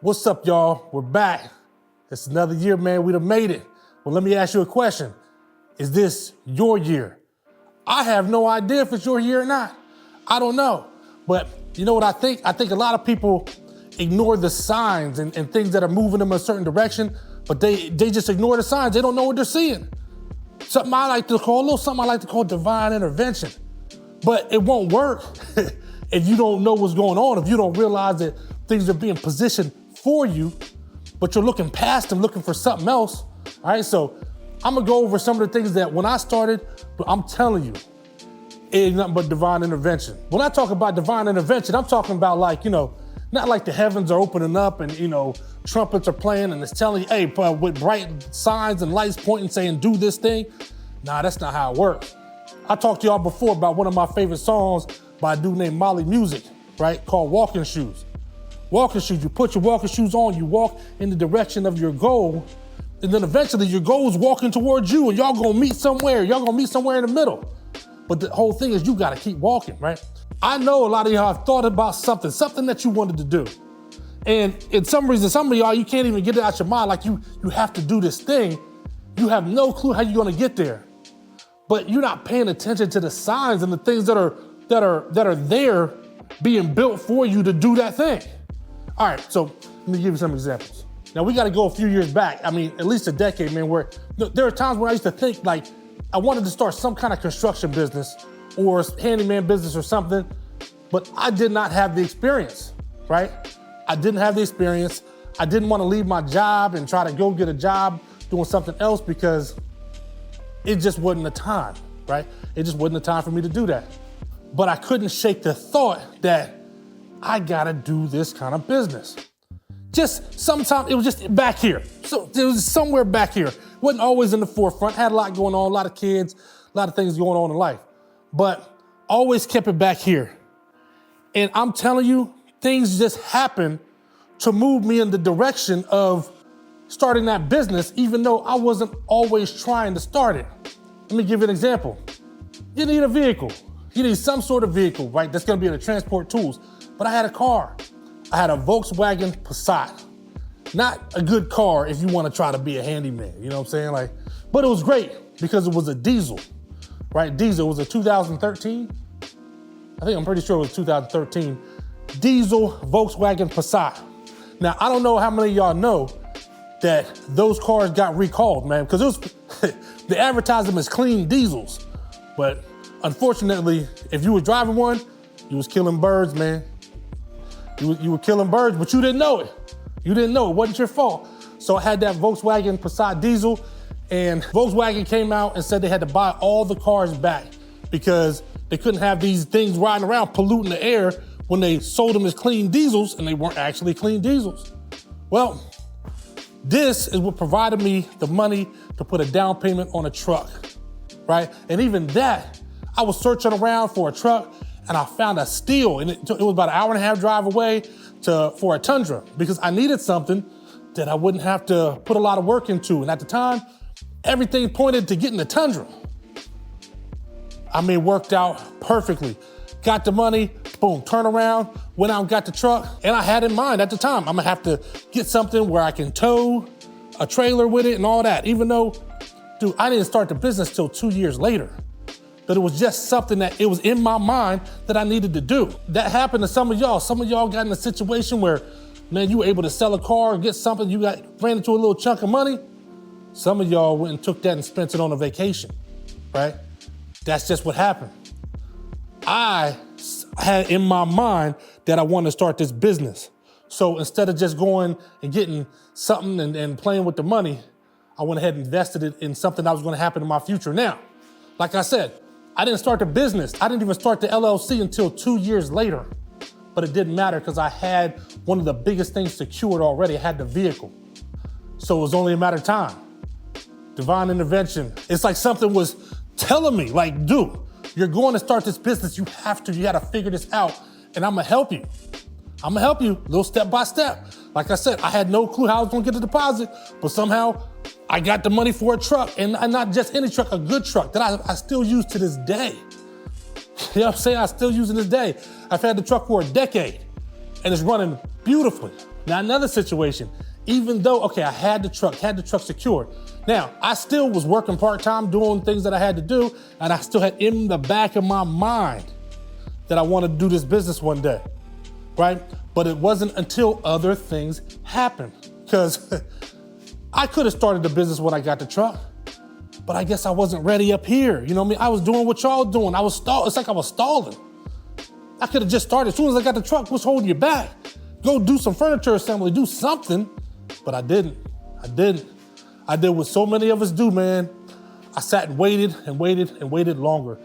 What's up, y'all? We're back. It's another year, man. We done made it. Well, let me ask you a question. Is this your year? I have no idea if it's your year or not. I don't know. But you know what I think? I think a lot of people ignore the signs and things that are moving them in a certain direction, but they just ignore the signs. They don't know what they're seeing. Something I like to call divine intervention. But it won't work if you don't know what's going on, if you don't realize that things are being positioned for you, but you're looking past them, looking for something else. All right, so I'm gonna go over some of the things that when I started, but I'm telling you, it ain't nothing but divine intervention. When I talk about divine intervention, I'm talking about not like the heavens are opening up and, trumpets are playing and it's telling you, hey, with bright signs and lights pointing saying, do this thing. Nah, that's not how it works. I talked to y'all before about one of my favorite songs by a dude named Molly Music, right? Called Walking Shoes. Walking shoes, you put your walking shoes on, you walk in the direction of your goal, and then eventually your goal is walking towards you and y'all gonna meet somewhere. Y'all gonna meet somewhere in the middle. But the whole thing is you gotta keep walking, right? I know a lot of y'all have thought about something that you wanted to do. And in some reason, some of y'all, you can't even get it out your mind. Like you have to do this thing. You have no clue how you're gonna get there. But you're not paying attention to the signs and the things that are there being built for you to do that thing. All right, so let me give you some examples. Now we gotta go a few years back. I mean, at least a decade, man, where there are times when I used to think like I wanted to start some kind of construction business or handyman business or something, but I did not have the experience, right? I didn't have the experience. I didn't want to leave my job and try to go get a job doing something else because it just wasn't the time, right? It just wasn't the time for me to do that. But I couldn't shake the thought that I gotta do this kind of business. Just sometimes, it was just back here. So it was somewhere back here. Wasn't always in the forefront, had a lot going on, a lot of kids, a lot of things going on in life. But always kept it back here. And I'm telling you, things just happened to move me in the direction of starting that business, even though I wasn't always trying to start it. Let me give you an example. You need a vehicle. You need some sort of vehicle, right? That's gonna be able to transport tools. But I had a car. I had a Volkswagen Passat. Not a good car if you wanna try to be a handyman, you know what I'm saying? But it was great because it was a diesel, right? Diesel was a 2013. I'm pretty sure it was 2013. Diesel Volkswagen Passat. Now, I don't know how many of y'all know that those cars got recalled, man, because it was, they advertised them as clean diesels. But unfortunately, if you were driving one, you was killing birds, man. You were killing birds, but you didn't know it. You didn't know it wasn't your fault. So I had that Volkswagen Passat diesel, and Volkswagen came out and said they had to buy all the cars back because they couldn't have these things riding around polluting the air when they sold them as clean diesels, and they weren't actually clean diesels. Well, this is what provided me the money to put a down payment on a truck, right? And even that, I was searching around for a truck and I found a steal, and it was about an hour and a half drive away for a Tundra because I needed something that I wouldn't have to put a lot of work into. And at the time, everything pointed to getting the Tundra. I mean, worked out perfectly. Got the money, boom, turn around, went out and got the truck. And I had in mind at the time, I'm gonna have to get something where I can tow a trailer with it and all that. Even though, dude, I didn't start the business till 2 years later. But it was just something that it was in my mind that I needed to do. That happened to some of y'all. Some of y'all got in a situation where, man, you were able to sell a car or get something, ran into a little chunk of money. Some of y'all went and took that and spent it on a vacation, right? That's just what happened. I had in my mind that I wanted to start this business. So instead of just going and getting something and playing with the money, I went ahead and invested it in something that was gonna happen in my future. Now, like I said, I didn't start the business. I didn't even start the LLC until 2 years later. But it didn't matter because I had one of the biggest things secured already. I had the vehicle. So it was only a matter of time. Divine intervention. It's like something was telling me, like, dude, you're going to start this business. You gotta figure this out. And I'm gonna help you. I'm gonna help you little step by step. Like I said, I had no clue how I was gonna get the deposit, but somehow I got the money for a truck, and not just any truck, a good truck that I still use to this day. You know what I'm saying? I still use it to this day. I've had the truck for a decade, and it's running beautifully. Now another situation, even though, okay, I had the truck secured. Now, I still was working part-time, doing things that I had to do, and I still had in the back of my mind that I wanted to do this business one day, right? But it wasn't until other things happened, because I could have started the business when I got the truck, but I guess I wasn't ready up here. You know what I mean? I was doing what y'all doing. It's like I was stalling. I could have just started. As soon as I got the truck, what's holding you back? Go do some furniture assembly, do something. But I didn't. I did what so many of us do, man. I sat and waited and waited and waited longer.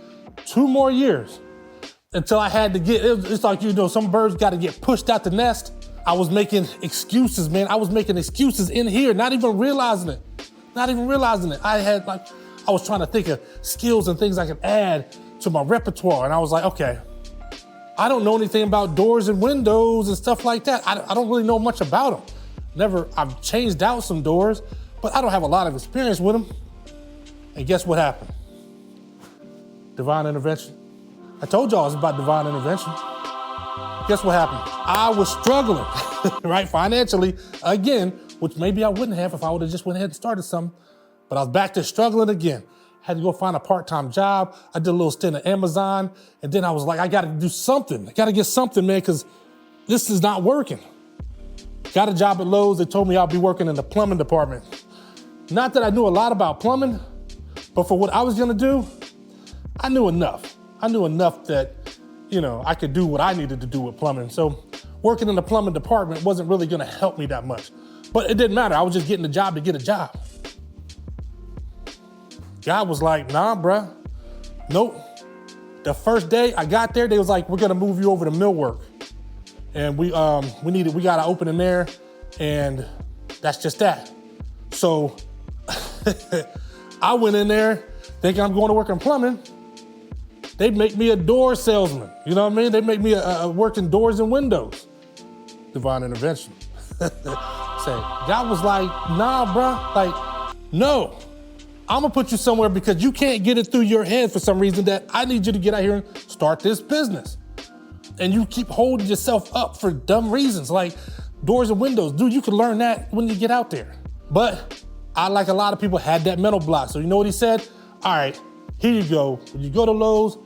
2 more years until I had to it's like, some birds got to get pushed out the nest. I was making excuses, man. I was making excuses in here, not even realizing it. I was trying to think of skills and things I could add to my repertoire. And I was like, okay, I don't know anything about doors and windows and stuff like that. I don't really know much about them. I've changed out some doors, but I don't have a lot of experience with them. And guess what happened? Divine intervention. I told y'all it was about divine intervention. Guess what happened? I was struggling, right, financially, again, which maybe I wouldn't have if I would have just went ahead and started something. But I was back to struggling again. Had to go find a part-time job. I did a little stint at Amazon. And then I was like, I got to do something. I got to get something, man, because this is not working. Got a job at Lowe's. They told me I'll be working in the plumbing department. Not that I knew a lot about plumbing, but for what I was going to do, I knew enough. I knew enough that, I could do what I needed to do with plumbing. So working in the plumbing department wasn't really going to help me that much. But it didn't matter. I was just getting a job to get a job. God was like, nah, bruh. Nope. The first day I got there, they was like, we're gonna move you over to millwork. And we got an opening there, and that's just that. So I went in there thinking I'm going to work in plumbing. They'd make me a door salesman. You know what I mean? They'd make me working doors and windows. Divine intervention. God was like, nah, bruh. Like, no. I'm gonna put you somewhere because you can't get it through your head for some reason that I need you to get out here and start this business. And you keep holding yourself up for dumb reasons, like doors and windows. Dude, you can learn that when you get out there. But I, like a lot of people, had that mental block. So you know what he said? All right, here you go. When you go to Lowe's,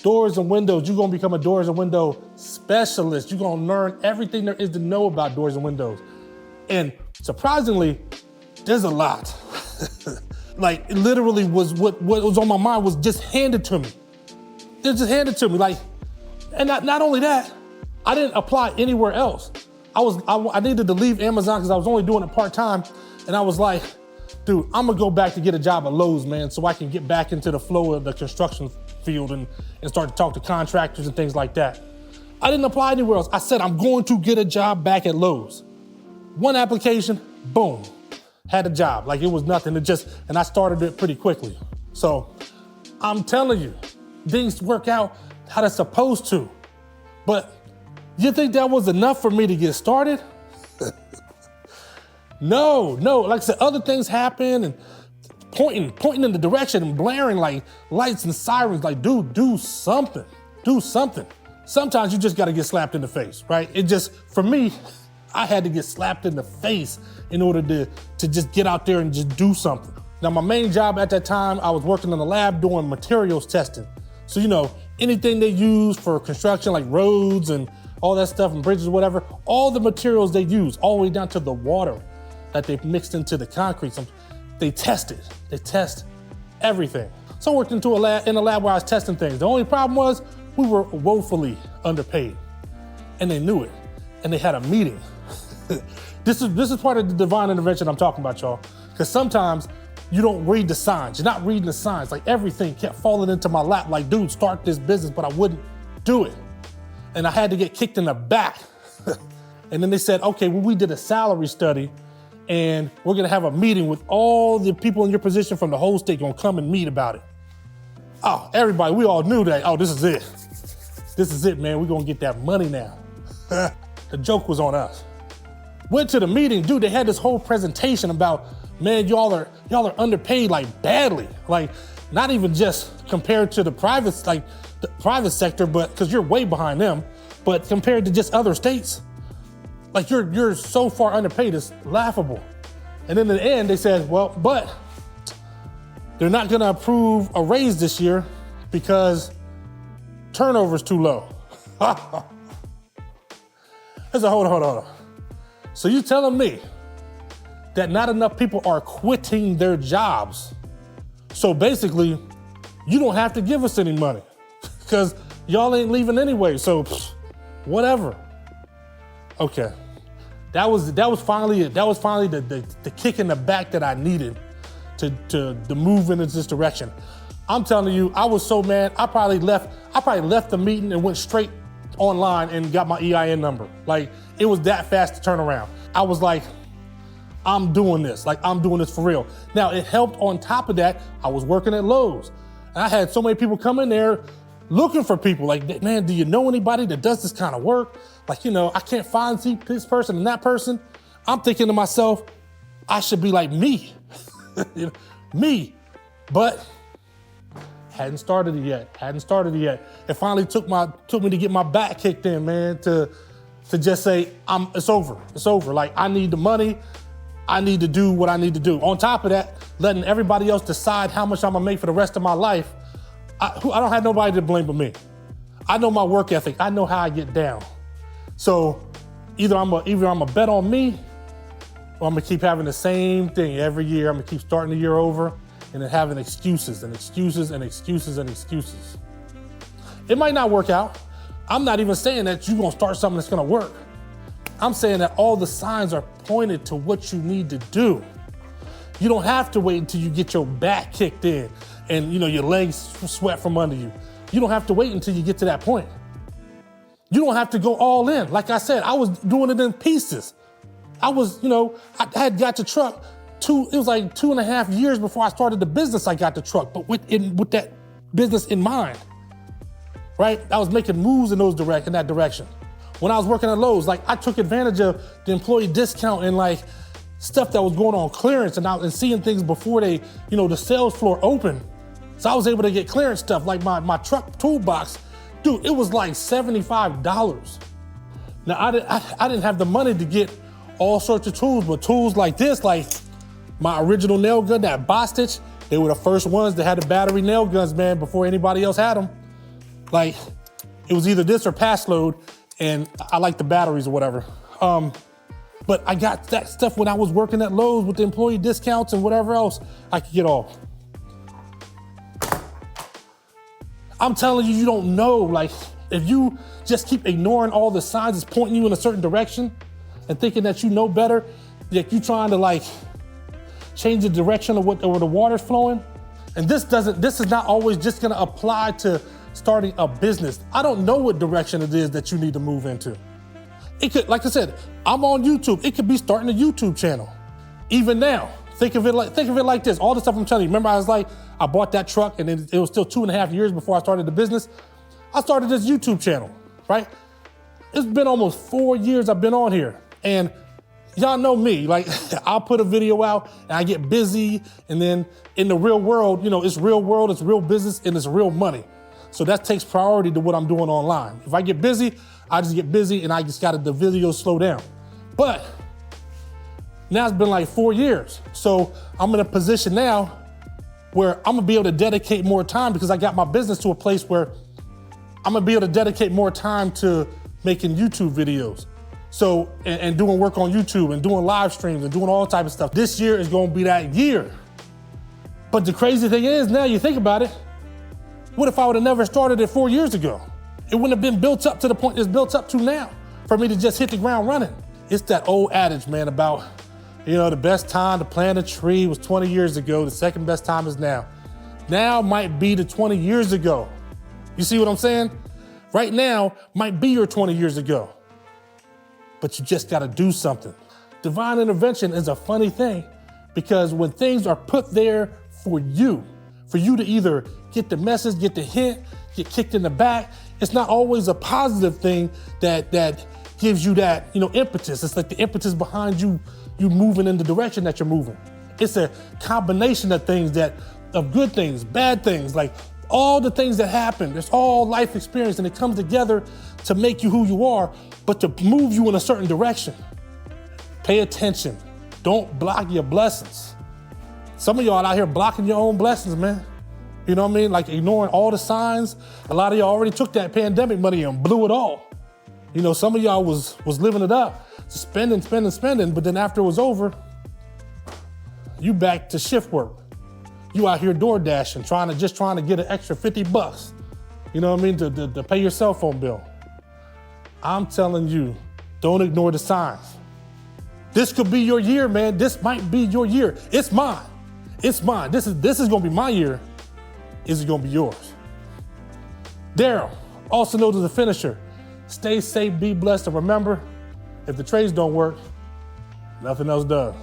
doors and windows, you're gonna become a doors and window specialist. You're gonna learn everything there is to know about doors and windows. And surprisingly, there's a lot. Like, it literally was what was on my mind was just handed to me. It was just handed to me. Like, and not only that, I didn't apply anywhere else. I needed to leave Amazon because I was only doing it part-time. And I was like, dude, I'm gonna go back to get a job at Lowe's, man, so I can get back into the flow of the construction field and start to talk to contractors and things like that. I didn't apply anywhere else. I said, I'm going to get a job back at Lowe's. One application, boom. Had a job, like it was nothing. And I started it pretty quickly. So I'm telling you, things work out how they're supposed to. But you think that was enough for me to get started? No. Like I said, other things happen and pointing in the direction and blaring like lights and sirens. Like, dude, do something. Sometimes you just gotta get slapped in the face, right? For me, I had to get slapped in the face in order to just get out there and just do something. Now, my main job at that time, I was working in the lab doing materials testing. So, anything they use for construction, like roads and all that stuff and bridges, whatever, all the materials they use, all the way down to the water that they mixed into the concrete, they test it. They test everything. So I worked in a lab where I was testing things. The only problem was we were woefully underpaid, and they knew it, and they had a meeting. This is part of the divine intervention I'm talking about, y'all. Because sometimes you don't read the signs. You're not reading the signs. Like, everything kept falling into my lap. Like, dude, start this business, but I wouldn't do it. And I had to get kicked in the back. And then they said, okay, well, we did a salary study, and we're gonna have a meeting with all the people in your position from the whole state, gonna come and meet about it. Oh, everybody, we all knew that. Oh, this is it. This is it, man. We're gonna get that money now. The joke was on us. Went to the meeting, dude, they had this whole presentation about, man, y'all are underpaid, like, badly. Like, not even just compared to the private sector, but because you're way behind them, but compared to just other states. Like you're so far underpaid, it's laughable. And then in the end, they said, well, but they're not gonna approve a raise this year because turnover's too low. I said, hold on. So you telling me that not enough people are quitting their jobs? So basically, you don't have to give us any money because y'all ain't leaving anyway, so whatever. Okay, that was finally the kick in the back that I needed to move in this direction. I'm telling you, I was so mad. I probably left the meeting and went straight online and got my EIN number. Like, it was that fast to turn around. I was like, I'm doing this. Like, I'm doing this for real. Now, it helped on top of that, I was working at Lowe's. And I had so many people come in there looking for people. Like, man, do you know anybody that does this kind of work? Like, I can't find this person and that person. I'm thinking to myself, I should be like me. Me. But hadn't started it yet. It finally took me to get my back kicked in, man, to just say, it's over. Like, I need the money. I need to do what I need to do. On top of that, letting everybody else decide how much I'm gonna make for the rest of my life. I don't have nobody to blame but me. I know my work ethic. I know how I get down. So either I'm gonna bet on me, or I'm gonna keep having the same thing every year. I'm gonna keep starting the year over and then having excuses. It might not work out. I'm not even saying that you're gonna start something that's gonna work. I'm saying that all the signs are pointed to what you need to do. You don't have to wait until you get your back kicked in and your legs sweat from under you. You don't have to wait until you get to that point. You don't have to go all in. Like I said, I was doing it in pieces. I was, I had got the truck it was like 2.5 years before I started the business. I got the truck, but with that business in mind, right? I was making moves in that direction. When I was working at Lowe's, like, I took advantage of the employee discount and like stuff that was going on clearance and seeing things before they, the sales floor opened. So I was able to get clearance stuff like my truck toolbox. Dude, it was like $75. Now I didn't have the money to get all sorts of tools, but tools like this, like my original nail gun, that Bostitch, they were the first ones that had the battery nail guns, man, before anybody else had them. Like, it was either this or pass load, and I like the batteries or whatever. But I got that stuff when I was working at Lowe's with the employee discounts and whatever else I could get off. I'm telling you, you don't know. Like, if you just keep ignoring all the signs that's pointing you in a certain direction and thinking that you know better, like you trying to like change the direction of where the water's flowing. And this is not always just gonna apply to starting a business. I don't know what direction it is that you need to move into. It could, like I said, I'm on YouTube. It could be starting a YouTube channel. Even now, think of it like this. All the stuff I'm telling you. Remember, I bought that truck and it was still 2.5 years before I started the business. I started this YouTube channel, right? It's been almost 4 years I've been on here. And y'all know me, like, I'll put a video out and I get busy. And then in the real world, it's real world, it's real business, and it's real money. So that takes priority to what I'm doing online. If I get busy, I just get busy and I just the videos slow down. But now it's been like 4 years. So I'm in a position now where I'm gonna be able to dedicate more time because I got my business to a place where I'm gonna be able to dedicate more time to making YouTube videos. So, and doing work on YouTube and doing live streams and doing all type of stuff. This year is gonna be that year. But the crazy thing is, now you think about it, what if I would have never started it 4 years ago? It wouldn't have been built up to the point it's built up to now for me to just hit the ground running. It's that old adage, man, about, the best time to plant a tree was 20 years ago. The second best time is now. Now might be the 20 years ago. You see what I'm saying? Right now might be your 20 years ago. But you just gotta do something. Divine intervention is a funny thing because when things are put there for you to either get the message, get the hint, get kicked in the back, it's not always a positive thing that gives you that, impetus. It's like the impetus behind you moving in the direction that you're moving. It's a combination of things of good things, bad things, like all the things that happen. It's all life experience and it comes together to make you who you are, but to move you in a certain direction. Pay attention. Don't block your blessings. Some of y'all out here blocking your own blessings, man. You know what I mean? Like ignoring all the signs. A lot of y'all already took that pandemic money and blew it all. You know, some of y'all was living it up, spending, but then after it was over, you back to shift work. You out here door dashing, trying to get an extra $50. You know what I mean? To pay your cell phone bill. I'm telling you, don't ignore the signs. This could be your year, man. This might be your year. It's mine. It's mine. This is gonna be my year. Is it gonna be yours? Daryl, also known as the finisher. Stay safe, be blessed, and remember, if the trades don't work, nothing else does.